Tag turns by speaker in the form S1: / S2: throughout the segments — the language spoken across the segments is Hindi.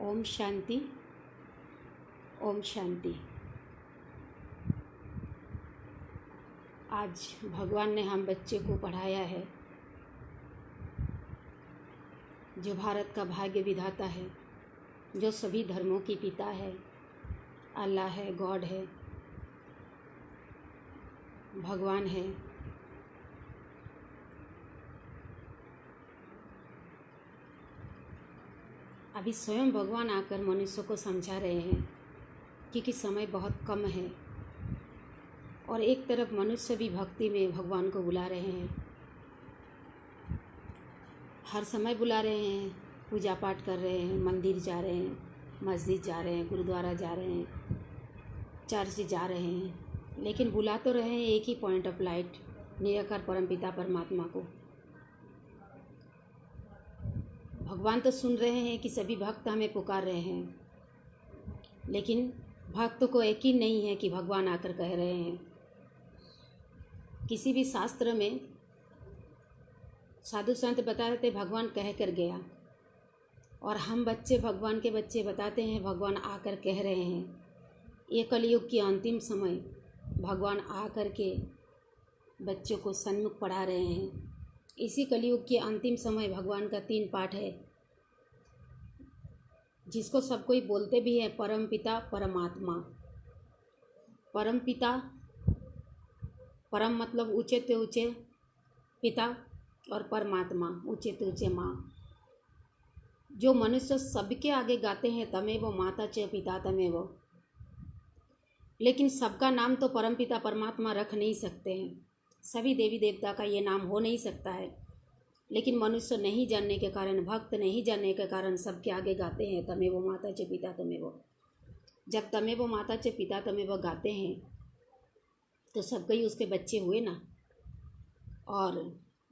S1: ओम शांति। ओम शांति। आज भगवान ने हम बच्चे को पढ़ाया है जो भारत का भाग्य विधाता है, जो सभी धर्मों की पिता है, अल्लाह है, गॉड है, भगवान है। अभी स्वयं भगवान आकर मनुष्य को समझा रहे हैं क्योंकि समय बहुत कम है और एक तरफ मनुष्य भी भक्ति में भगवान को बुला रहे हैं, हर समय बुला रहे हैं, पूजा पाठ कर रहे हैं, मंदिर जा रहे हैं, मस्जिद जा रहे हैं, गुरुद्वारा जा रहे हैं, चर्च जा रहे हैं, लेकिन बुला तो रहे हैं एक ही पॉइंट ऑफ लाइट, निराकार परमपिता परमात्मा को। भगवान तो सुन रहे हैं कि सभी भक्त हमें पुकार रहे हैं, लेकिन भक्त को यकीन नहीं है कि भगवान आकर कह रहे हैं। किसी भी शास्त्र में साधु संत बताते थे भगवान कह कर गया, और हम बच्चे भगवान के बच्चे बताते हैं भगवान आकर कह रहे हैं। ये कलयुग की अंतिम समय भगवान आकर के बच्चों को सन्मुख पढ़ा रहे हैं। इसी कलयुग के अंतिम समय भगवान का 3 पाठ है जिसको सब कोई बोलते भी हैं, परमपिता परमात्मा। परमपिता, परम मतलब ऊंचे से ऊंचे पिता, और परमात्मा ऊंचे से ऊंचे माँ। जो मनुष्य सबके आगे गाते हैं तमेव माता च पिता तमेव, लेकिन सबका नाम तो परमपिता परमात्मा रख नहीं सकते हैं, सभी देवी देवता का ये नाम हो नहीं सकता है। लेकिन मनुष्य नहीं जानने के कारण, भक्त नहीं जानने के कारण सबके आगे गाते हैं तमेव माता च पिता तमेव। जब तमेव माता च पिता तमेव गाते हैं तो सब कई उसके बच्चे हुए ना। और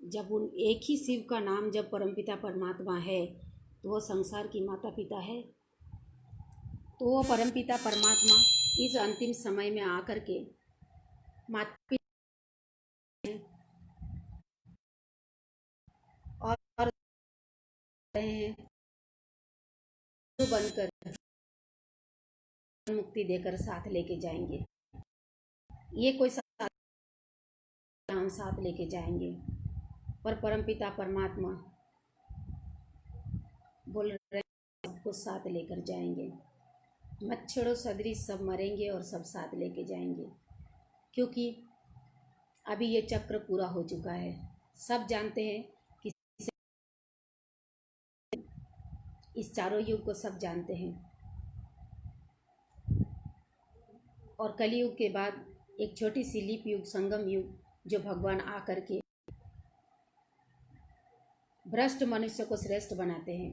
S1: जब उन एक ही शिव का नाम जब परमपिता परमात्मा है तो वो संसार की माता पिता है। तो वो परमपिता परमात्मा इस अंतिम समय में आकर के माता पिता और रहे हैं बनकर मुक्ति देकर साथ लेके जाएंगे। ये कोई साथ लेके जाएंगे, पर परमपिता परमात्मा बोल रहे हैं सबको साथ लेकर जाएंगे। मच्छरों सदृश सब मरेंगे और सब साथ लेके जाएंगे, क्योंकि अभी ये चक्र पूरा हो चुका है। सब जानते हैं कि इस चारों युग को सब जानते हैं, और कलयुग के बाद एक छोटी सी लीप युग, संगम युग, जो भगवान आकर के भ्रष्ट मनुष्य को श्रेष्ठ बनाते हैं।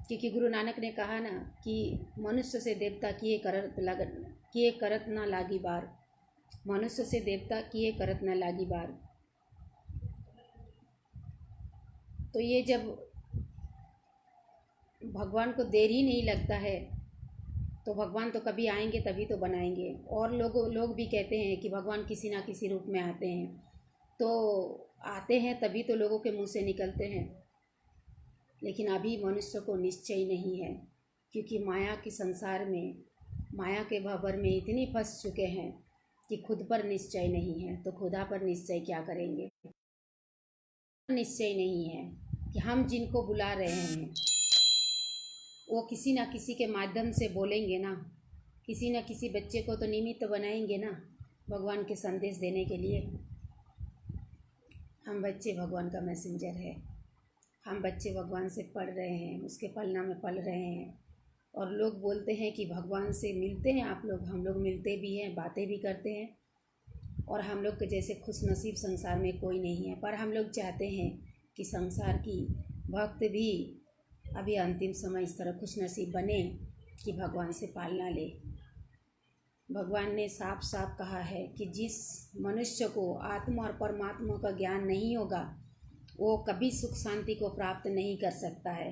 S1: क्योंकि गुरु नानक ने कहा ना कि मनुष्य से देवता किए करत ना लागी बार, मनुष्य से देवता किए करत ना लागी बार। तो ये जब भगवान को देर ही नहीं लगता है तो भगवान तो कभी आएंगे तभी तो बनाएंगे। और लोग भी कहते हैं कि भगवान किसी ना किसी रूप में आते हैं, तो आते हैं तभी तो लोगों के मुंह से निकलते हैं। लेकिन अभी मनुष्य को निश्चय नहीं है, क्योंकि माया के संसार में, माया के भंवर में इतनी फंस चुके हैं कि खुद पर निश्चय नहीं है, तो खुदा पर निश्चय क्या करेंगे। निश्चय नहीं है कि हम जिनको बुला रहे हैं वो किसी ना किसी के माध्यम से बोलेंगे ना, किसी ना किसी बच्चे को तो निमित्त बनाएंगे ना भगवान के संदेश देने के लिए। हम बच्चे भगवान का मैसेंजर है, हम बच्चे भगवान से पढ़ रहे हैं, उसके पलना में पल रहे हैं। और लोग बोलते हैं कि भगवान से मिलते हैं आप लोग, हम लोग मिलते भी हैं, बातें भी करते हैं, और हम लोग के जैसे खुशनसीब संसार में कोई नहीं है। पर हम लोग चाहते हैं कि संसार की भक्त भी अभी अंतिम समय इस तरह खुशनसीब बने कि भगवान से पालना ले। भगवान ने साफ साफ कहा है कि जिस मनुष्य को आत्मा और परमात्मा का ज्ञान नहीं होगा वो कभी सुख शांति को प्राप्त नहीं कर सकता है,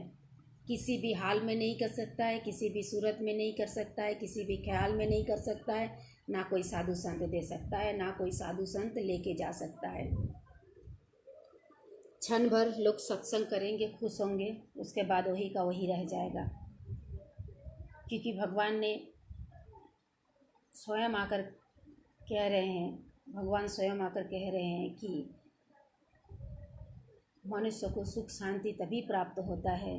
S1: किसी भी हाल में नहीं कर सकता है, किसी भी सूरत में नहीं कर सकता है, किसी भी ख्याल में नहीं कर सकता है। ना कोई साधु संत दे सकता है, ना कोई साधु संत लेके जा सकता है। क्षण भर लोग सत्संग करेंगे, खुश होंगे, उसके बाद वही का वही रह जाएगा। क्योंकि भगवान ने स्वयं आकर कह रहे हैं, भगवान स्वयं आकर कह रहे हैं कि मनुष्य को सुख शांति तभी प्राप्त होता है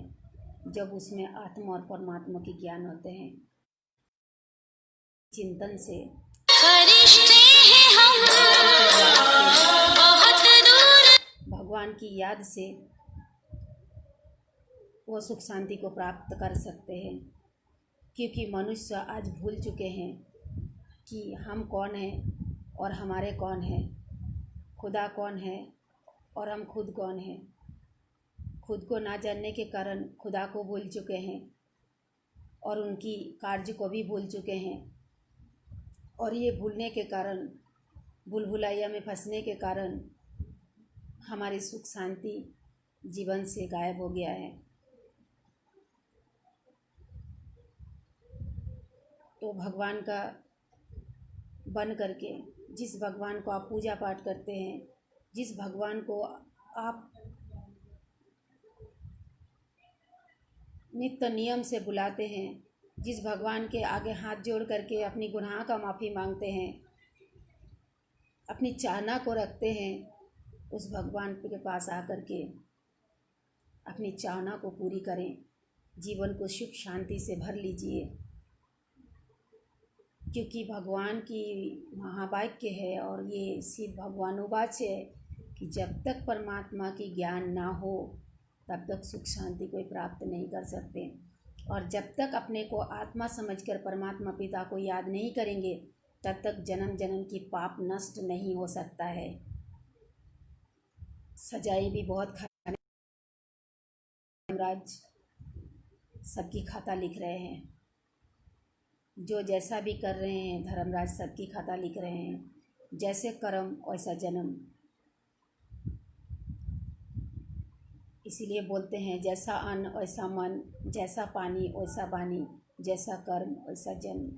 S1: जब उसमें आत्मा और परमात्मा की ज्ञान होते हैं। चिंतन से भगवान की याद से वो सुख शांति को प्राप्त कर सकते हैं। क्योंकि मनुष्य आज भूल चुके हैं कि हम कौन हैं और हमारे कौन हैं, खुदा कौन है और हम खुद कौन हैं। खुद को ना जानने के कारण खुदा को भूल चुके हैं और उनकी कार्य को भी भूल चुके हैं। और ये भूलने के कारण, भूलभुलैया में फंसने के कारण हमारी सुख शांति जीवन से गायब हो गया है। तो भगवान का बन करके, जिस भगवान को आप पूजा पाठ करते हैं, जिस भगवान को आप नित्य नियम से बुलाते हैं, जिस भगवान के आगे हाथ जोड़ करके अपनी गुनाह का माफ़ी मांगते हैं, अपनी चाहना को रखते हैं, उस भगवान के पास आकर के अपनी चाहना को पूरी करें, जीवन को सुख शांति से भर लीजिए। क्योंकि भगवान की महावाक्य है और ये सिर्फ भगवानुवाच्य है कि जब तक परमात्मा की ज्ञान ना हो तब तक सुख शांति कोई प्राप्त नहीं कर सकते। और जब तक अपने को आत्मा समझकर परमात्मा पिता को याद नहीं करेंगे तब तक जन्म जन्म की पाप नष्ट नहीं हो सकता है। सजाई भी बहुत खाने, राज सबकी खाता लिख रहे हैं, जो जैसा भी कर रहे हैं धर्मराज सबकी खाता लिख रहे हैं। जैसे कर्म वैसा जन्म, इसीलिए बोलते हैं जैसा अन्न वैसा मन, जैसा पानी वैसा वाणी, जैसा कर्म वैसा जन्म।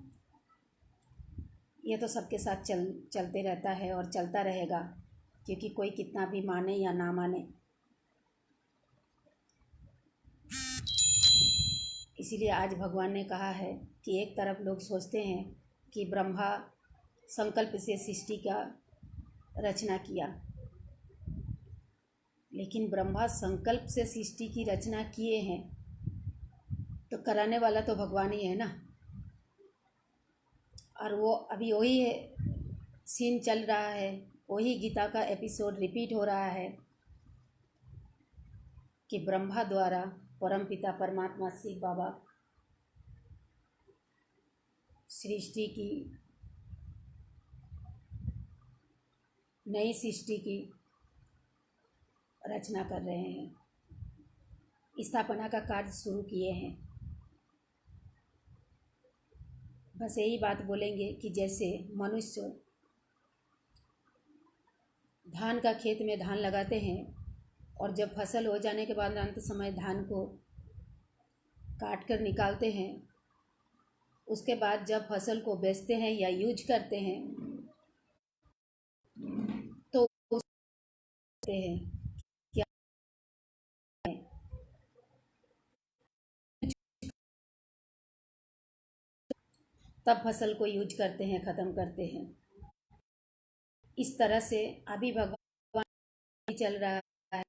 S1: ये तो सबके साथ चलते रहता है और चलता रहेगा, क्योंकि कोई कितना भी माने या ना माने। इसीलिए आज भगवान ने कहा है कि एक तरफ लोग सोचते हैं कि ब्रह्मा संकल्प से सृष्टि का रचना किया, लेकिन ब्रह्मा संकल्प से सृष्टि की रचना किए हैं तो कराने वाला तो भगवान ही है ना। और वो अभी वही है, सीन चल रहा है, वही गीता का एपिसोड रिपीट हो रहा है कि ब्रह्मा द्वारा परमपिता परमात्मा शिव बाबा सृष्टि की, नई सृष्टि की रचना कर रहे हैं, स्थापना का कार्य शुरू किए हैं। बस यही बात बोलेंगे कि जैसे मनुष्य धान का खेत में धान लगाते हैं और जब फसल हो जाने के बाद अंत समय धान को काट कर निकालते हैं, उसके बाद जब फसल को बेचते हैं या यूज करते हैं तो कहते हैं क्या है, तब फसल को यूज करते हैं, ख़त्म करते हैं। इस तरह से अभी भगवान चल रहा है,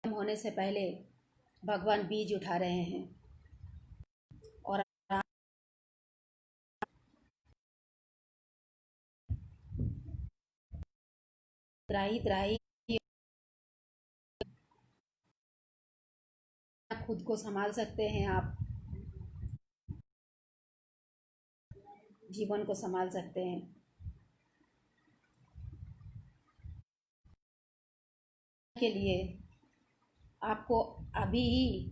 S1: होने से पहले भगवान बीज उठा रहे हैं और त्राही त्राही खुद को संभाल सकते हैं, आप जीवन को संभाल सकते हैं। के लिए आपको अभी ही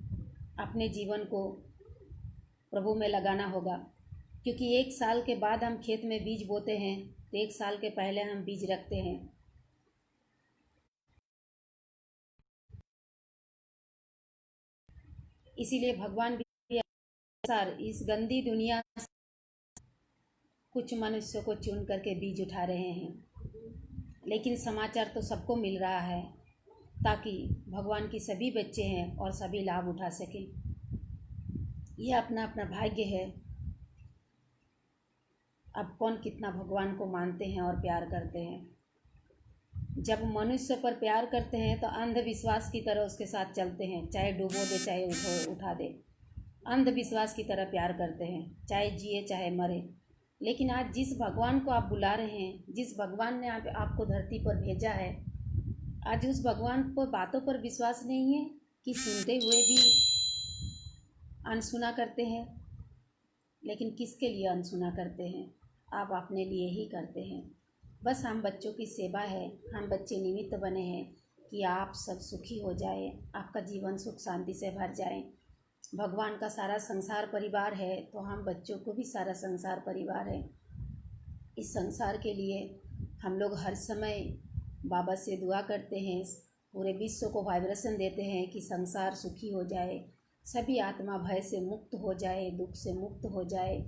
S1: अपने जीवन को प्रभु में लगाना होगा, क्योंकि 1 साल के बाद हम खेत में बीज बोते हैं तो 1 साल के पहले हम बीज रखते हैं। इसीलिए भगवान भी अनुसार इस गंदी दुनिया से कुछ मनुष्यों को चुन करके बीज उठा रहे हैं, लेकिन समाचार तो सबको मिल रहा है ताकि भगवान की सभी बच्चे हैं और सभी लाभ उठा सकें। यह अपना अपना भाग्य है। अब कौन कितना भगवान को मानते हैं और प्यार करते हैं। जब मनुष्य पर प्यार करते हैं तो अंधविश्वास की तरह उसके साथ चलते हैं, चाहे डूबो दे चाहे उठा दे। अंधविश्वास की तरह प्यार करते हैं, चाहे जिए चाहे मरे। लेकिन आज जिस भगवान को आप बुला रहे हैं, जिस भगवान ने आपको धरती पर भेजा है, आज उस भगवान को बातों पर विश्वास नहीं है कि सुनते हुए भी अनसुना करते हैं। लेकिन किसके लिए अनसुना करते हैं? आप अपने लिए ही करते हैं। बस हम बच्चों की सेवा है, हम बच्चे निमित्त बने हैं कि आप सब सुखी हो जाए, आपका जीवन सुख शांति से भर जाए। भगवान का सारा संसार परिवार है तो हम बच्चों को भी सारा संसार परिवार है। इस संसार के लिए हम लोग हर समय बाबा से दुआ करते हैं, पूरे विश्व को वाइब्रेशन देते हैं कि संसार सुखी हो जाए, सभी आत्मा भय से मुक्त हो जाए, दुख से मुक्त हो जाए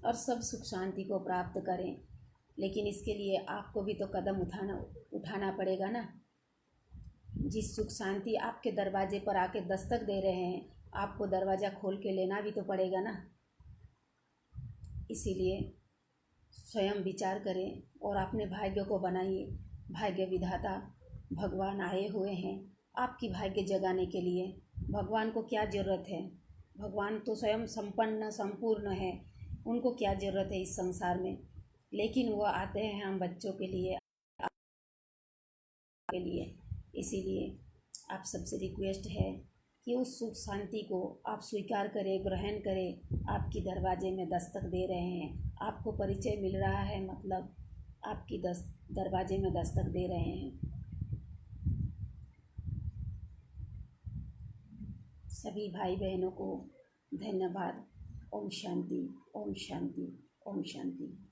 S1: और सब सुख शांति को प्राप्त करें। लेकिन इसके लिए आपको भी तो कदम उठाना पड़ेगा ना। जिस सुख शांति आपके दरवाजे पर आके दस्तक दे रहे हैं, आपको दरवाज़ा खोल के लेना भी तो पड़ेगा ना। इसीलिए स्वयं विचार करें और अपने भाग्य को बनाइए। भाग्य विधाता भगवान आए हुए हैं आपकी भाग्य जगाने के लिए। भगवान को क्या ज़रूरत है? भगवान तो स्वयं संपन्न संपूर्ण है, उनको क्या ज़रूरत है इस संसार में। लेकिन वो आते हैं हम बच्चों के लिए। इसीलिए आप सबसे रिक्वेस्ट है कि उस सुख शांति को आप स्वीकार करें, ग्रहण करें। आपकी दरवाजे में दस्तक दे रहे हैं, आपको परिचय मिल रहा है, मतलब आपकी दरवाजे में दस्तक दे रहे हैं। सभी भाई बहनों को धन्यवाद। ओम शांति, ओम शांति, ओम शांति।